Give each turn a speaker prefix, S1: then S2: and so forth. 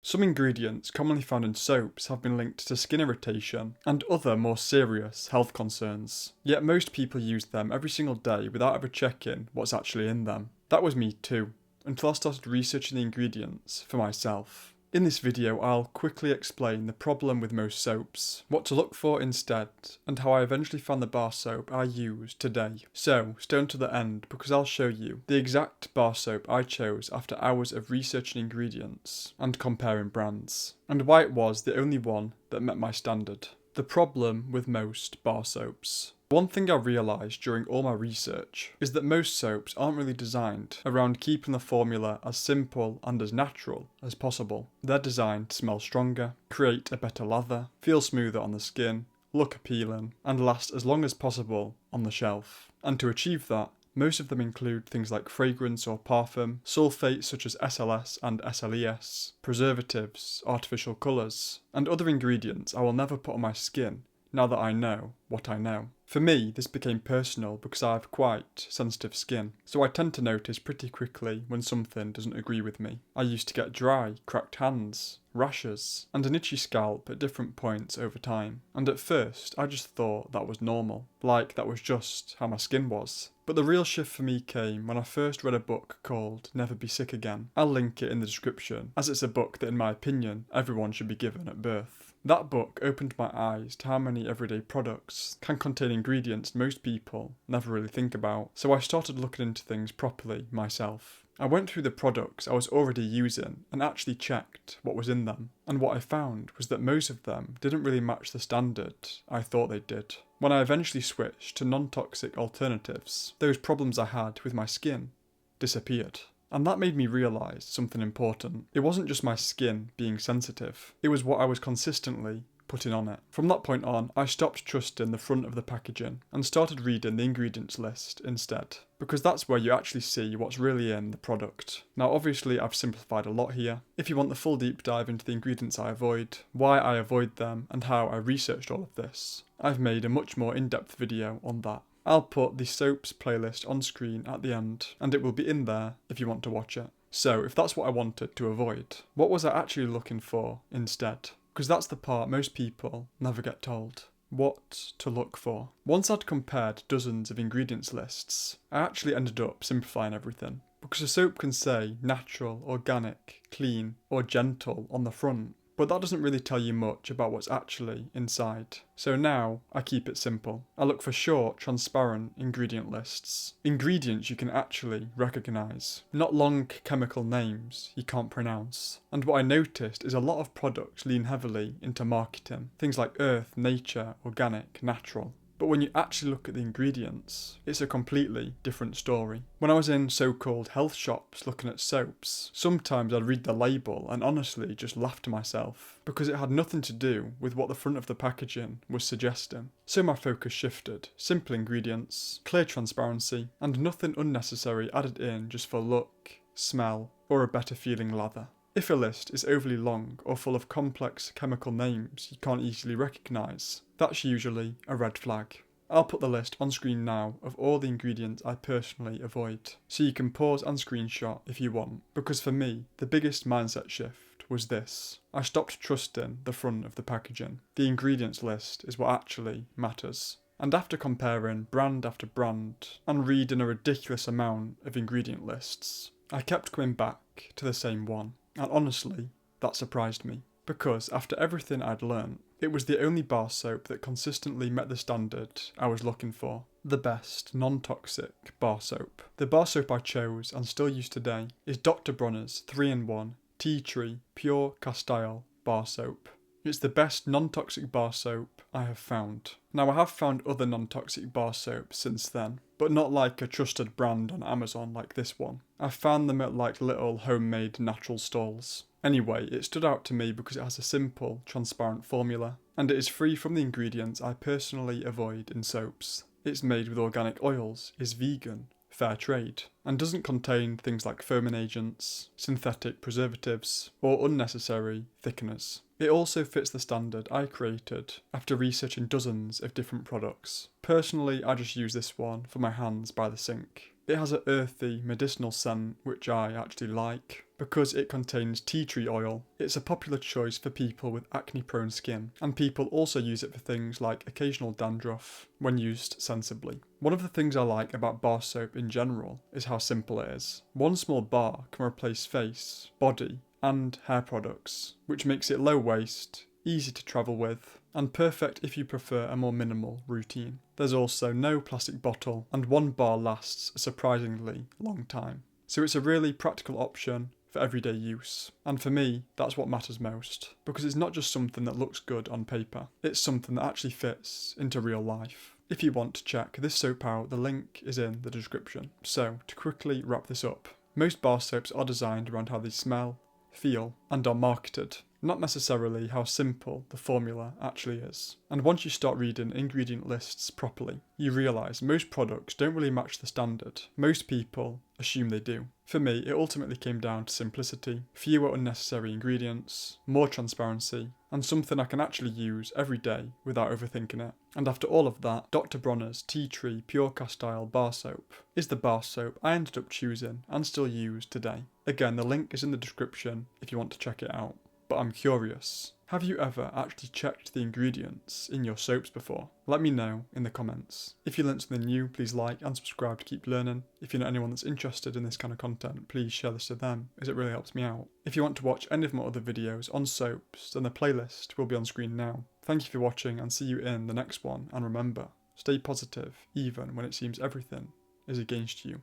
S1: Some ingredients commonly found in soaps have been linked to skin irritation and other more serious health concerns, yet most people use them every single day without ever checking what's actually in them. That was me too, until I started researching the ingredients for myself. In this video, I'll quickly explain the problem with most soaps, what to look for instead, and how I eventually found the bar soap I use today. So, stay until the end because I'll show you the exact bar soap I chose after hours of researching ingredients and comparing brands, and why it was the only one that met my standard. The problem with most bar soaps. One thing I realised during all my research is that most soaps aren't really designed around keeping the formula as simple and as natural as possible. They're designed to smell stronger, create a better lather, feel smoother on the skin, look appealing, and last as long as possible on the shelf. And to achieve that, most of them include things like fragrance or parfum, sulfates such as SLS and SLES, preservatives, artificial colours, and other ingredients I will never put on my skin now that I know what I know. For me, this became personal because I have quite sensitive skin, so I tend to notice pretty quickly when something doesn't agree with me. I used to get dry, cracked hands, rashes, and an itchy scalp at different points over time, and at first I just thought that was normal, like that was just how my skin was. But the real shift for me came when I first read a book called Never Be Sick Again. I'll link it in the description, as it's a book that in my opinion everyone should be given at birth. That book opened my eyes to how many everyday products can contain ingredients most people never really think about, so I started looking into things properly myself. I went through the products I was already using and actually checked what was in them, and what I found was that most of them didn't really match the standard I thought they did. When I eventually switched to non-toxic alternatives, those problems I had with my skin disappeared. And that made me realise something important. It wasn't just my skin being sensitive, it was what I was consistently putting on it. From that point on, I stopped trusting the front of the packaging and started reading the ingredients list instead, because that's where you actually see what's really in the product. Now obviously I've simplified a lot here. If you want the full deep dive into the ingredients I avoid, why I avoid them, and how I researched all of this, I've made a much more in-depth video on that. I'll put the soaps playlist on screen at the end, and it will be in there if you want to watch it. So if that's what I wanted to avoid, what was I actually looking for instead? Because that's the part most people never get told. What to look for. Once I'd compared dozens of ingredients lists, I actually ended up simplifying everything. Because a soap can say natural, organic, clean, or gentle on the front, but that doesn't really tell you much about what's actually inside. So now, I keep it simple. I look for short, transparent ingredient lists. Ingredients you can actually recognise, not long chemical names you can't pronounce. And what I noticed is a lot of products lean heavily into marketing. Things like earth, nature, organic, natural. But when you actually look at the ingredients, it's a completely different story. When I was in so-called health shops looking at soaps, sometimes I'd read the label and honestly just laugh to myself, because it had nothing to do with what the front of the packaging was suggesting. So my focus shifted. Simple ingredients, clear transparency, and nothing unnecessary added in just for look, smell, or a better feeling lather. If a list is overly long or full of complex chemical names you can't easily recognise, that's usually a red flag. I'll put the list on screen now of all the ingredients I personally avoid, so you can pause and screenshot if you want, because for me, the biggest mindset shift was this. I stopped trusting the front of the packaging. The ingredients list is what actually matters. And after comparing brand after brand and reading a ridiculous amount of ingredient lists, I kept coming back to the same one. And honestly, that surprised me, because after everything I'd learnt, it was the only bar soap that consistently met the standard I was looking for. The best non-toxic bar soap. The bar soap I chose and still use today is Dr. Bronner's 3-in-1 Tea Tree Pure Castile bar soap. It's the best non-toxic bar soap I have found. Now I have found other non-toxic bar soaps since then, but not like a trusted brand on Amazon like this one. I found them at like little homemade natural stalls. Anyway, it stood out to me because it has a simple, transparent formula, and it is free from the ingredients I personally avoid in soaps. It's made with organic oils, is vegan, fair trade, and doesn't contain things like foaming agents, synthetic preservatives, or unnecessary thickeners. It also fits the standard I created after researching dozens of different products. Personally, I just use this one for my hands by the sink. It has an earthy, medicinal scent which I actually like. because it contains tea tree oil. It's a popular choice for people with acne-prone skin, and people also use it for things like occasional dandruff when used sensibly. One of the things I like about bar soap in general is how simple it is. One small bar can replace face, body, and hair products, which makes it low waste, easy to travel with, and perfect if you prefer a more minimal routine. There's also no plastic bottle, and one bar lasts a surprisingly long time. So it's a really practical option for everyday use. And for me, that's what matters most, because it's not just something that looks good on paper, it's something that actually fits into real life. If you want to check this soap out, the link is in the description. So, to quickly wrap this up, most bar soaps are designed around how they smell, feel, and are marketed, not necessarily how simple the formula actually is. And once you start reading ingredient lists properly, you realise most products don't really match the standard. Most people assume they do. For me, it ultimately came down to simplicity, fewer unnecessary ingredients, more transparency, and something I can actually use every day without overthinking it. And after all of that, Dr. Bronner's Tea Tree Pure Castile bar soap is the bar soap I ended up choosing and still use today. Again, the link is in the description if you want to check it out. But I'm curious, have you ever actually checked the ingredients in your soaps before? Let me know in the comments. If you learned something new, please like and subscribe to keep learning. If you know anyone that's interested in this kind of content, please share this to them, as it really helps me out. If you want to watch any of my other videos on soaps, then the playlist will be on screen now. Thank you for watching and see you in the next one, and remember, stay positive even when it seems everything is against you.